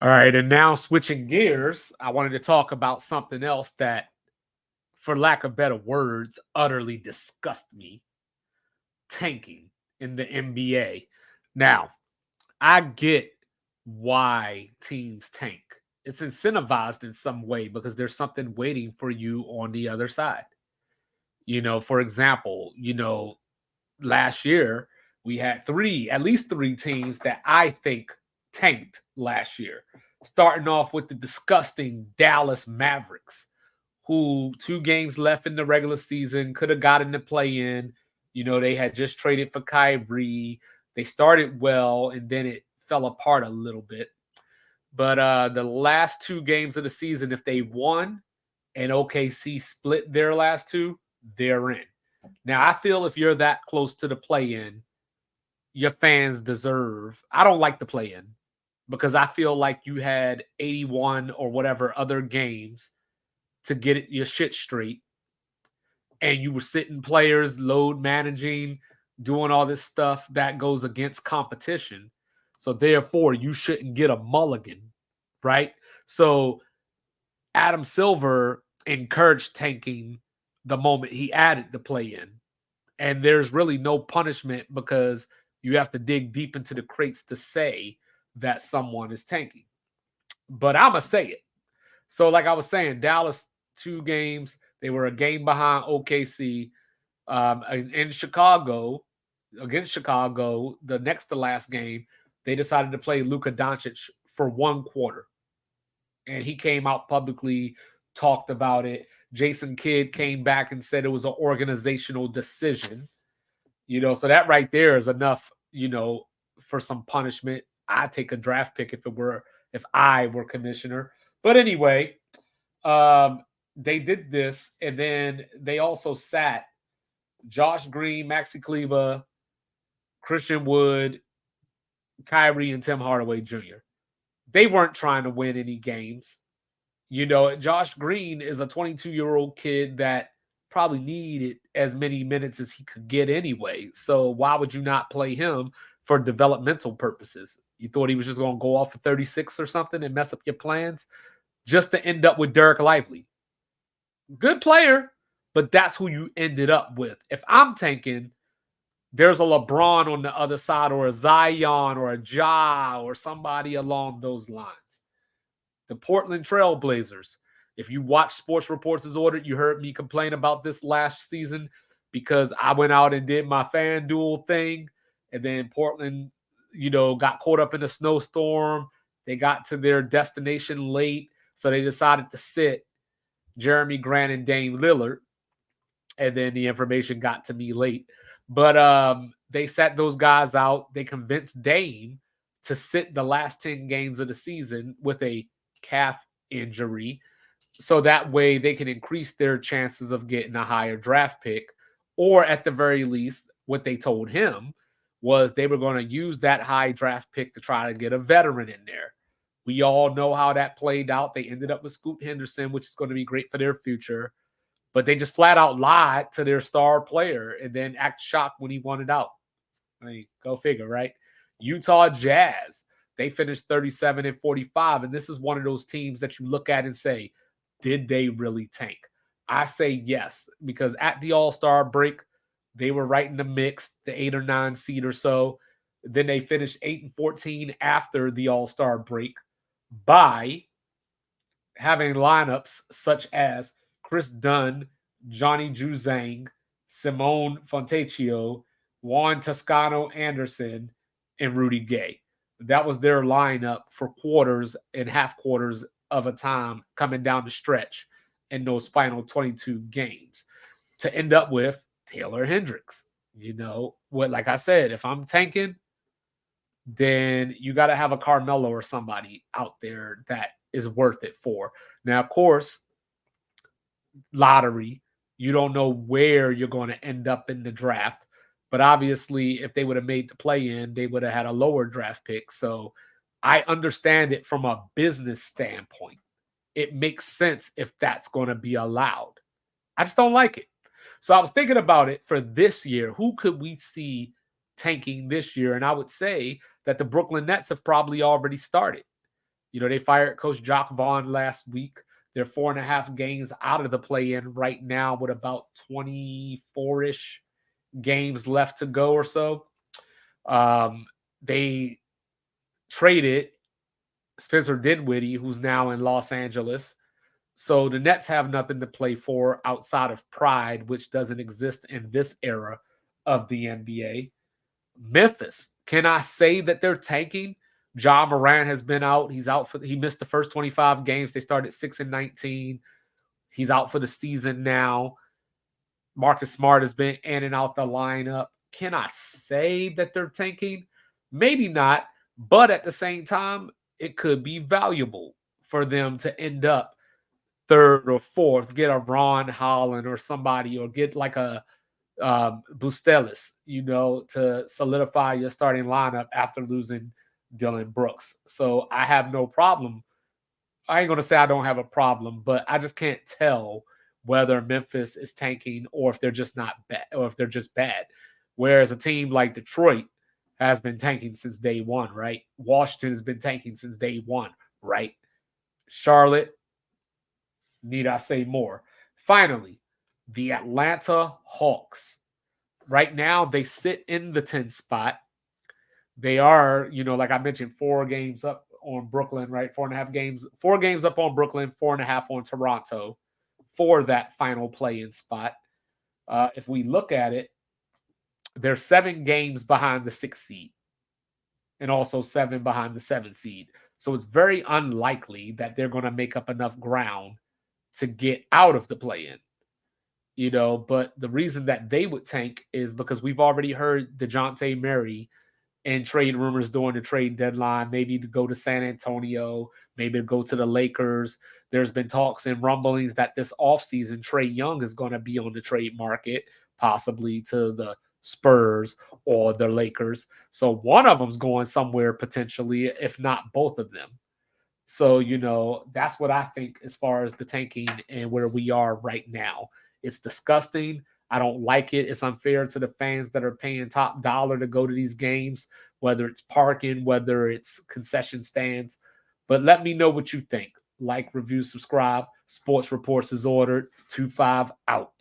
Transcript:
All right, and now switching gears, I wanted to talk about something else that, for lack of better words, utterly disgust me: tanking in the NBA. Now, I get why teams tank. It's incentivized in some way because there's something waiting for you on the other side. For example, last year we had at least three teams that I think tanked last year. Starting off with the disgusting Dallas Mavericks, who 2 games left in the regular season could have gotten to play in. They had just traded for Kyrie. They started well and then it fell apart a little bit. But the last 2 games of the season, if they won and OKC split their last two, they're in. Now, I feel if you're that close to the play in, your fans deserve. I don't like the play in because I feel like you had 81 or whatever other games to get your shit straight. And you were sitting players, load managing, doing all this stuff that goes against competition. So therefore, you shouldn't get a mulligan, right? So Adam Silver encouraged tanking the moment he added the play in. And there's really no punishment because you have to dig deep into the crates to say that someone is tanking. But I'm going to say it. So, like I was saying, Dallas 2 games, they were a game behind OKC. In Chicago, against Chicago, the next to last game, they decided to play Luka Doncic for 1 quarter. And he came out publicly, talked about it. Jason Kidd came back and said it was an organizational decision. So that right there is enough, for some punishment. I'd take a draft pick if I were commissioner. But anyway, they did this, and then they also sat Josh Green, Maxi Kleba, Christian Wood, Kyrie, and Tim Hardaway Jr. They weren't trying to win any games. Josh Green is a 22-year-old kid that probably needed as many minutes as he could get anyway. So why would you not play him for developmental purposes? You thought he was just going to go off for 36 or something and mess up your plans just to end up with Derek Lively. Good player, but that's who you ended up with. If I'm tanking, there's a LeBron on the other side, or a Zion, or a Ja, or somebody along those lines. The Portland Trailblazers. If you watch Sports Reports as Ordered, you heard me complain about this last season because I went out and did my FanDuel thing, and then Portland, got caught up in a snowstorm. They got to their destination late, so they decided to sit Jeremy Grant and Dame Lillard, and then the information got to me late. But they sat those guys out. They convinced Dame to sit the last 10 games of the season with a calf injury, so that way they can increase their chances of getting a higher draft pick. Or at the very least, what they told him was they were going to use that high draft pick to try to get a veteran in there. We all know how that played out. They ended up with Scoot Henderson, which is going to be great for their future. But they just flat out lied to their star player and then act shocked when he wanted out. I mean, go figure, right? Utah Jazz, they finished 37-45. And this is one of those teams that you look at and say, did they really tank? I say yes, because at the All-Star break, they were right in the mix, the 8 or 9 seed or so. Then they finished 8-14 after the All-Star break by having lineups such as Chris Dunn, Johnny Juzang, Simone Fontecchio, Juan Toscano Anderson, and Rudy Gay. That was their lineup for quarters and half quarters of a time coming down the stretch in those final 22 games to end up with Taylor Hendricks. Like I said, if I'm tanking, then you got to have a Carmelo or somebody out there that is worth it for. Now, of course, lottery, you don't know where you're going to end up in the draft. But obviously, if they would have made the play in, they would have had a lower draft pick. So I understand it from a business standpoint. It makes sense if that's going to be allowed. I just don't like it. So I was thinking about it for this year. Who could we see tanking this year? And I would say that the Brooklyn Nets have probably already started. They fired Coach Jock Vaughn last week. They're 4.5 games out of the play-in right now with about 24-ish games left to go or so. They traded Spencer Dinwiddie, who's now in Los Angeles. So the Nets have nothing to play for outside of pride, which doesn't exist in this era of the NBA. Memphis, can I say that they're tanking? Ja Morant has been out. He missed the first 25 games. They started 6-19. He's out for the season now. Marcus Smart has been in and out the lineup. Can I say that they're tanking? Maybe not, but at the same time, it could be valuable for them to end up third or fourth, get a Ron Holland or somebody, or get like a Bustelis, to solidify your starting lineup after losing Dylan Brooks. So I have no problem. I ain't going to say I don't have a problem, but I just can't tell whether Memphis is tanking or if they're just not bad or if they're just bad. Whereas a team like Detroit has been tanking since day one, right? Washington has been tanking since day one, right? Charlotte, need I say more? Finally, the Atlanta Hawks. Right now, they sit in the 10th spot. They are, like I mentioned, 4 games up on Brooklyn, right? 4.5 games, 4 games up on Brooklyn, 4.5 on Toronto for that final play-in spot. If we look at it, they're 7 games behind the 6th seed and also 7 behind the 7th seed. So it's very unlikely that they're going to make up enough ground to get out of the play-in. But the reason that they would tank is because we've already heard DeJounte Murray and trade rumors during the trade deadline, maybe to go to San Antonio, maybe to go to the Lakers. There's been talks and rumblings that this offseason, Trae Young is going to be on the trade market, possibly to the Spurs or the Lakers. So one of them's going somewhere potentially, if not both of them. So, that's what I think as far as the tanking and where we are right now. It's disgusting. I don't like it. It's unfair to the fans that are paying top dollar to go to these games, whether it's parking, whether it's concession stands. But let me know what you think. Like, review, subscribe. Sports Reports is ordered. 2-5 out.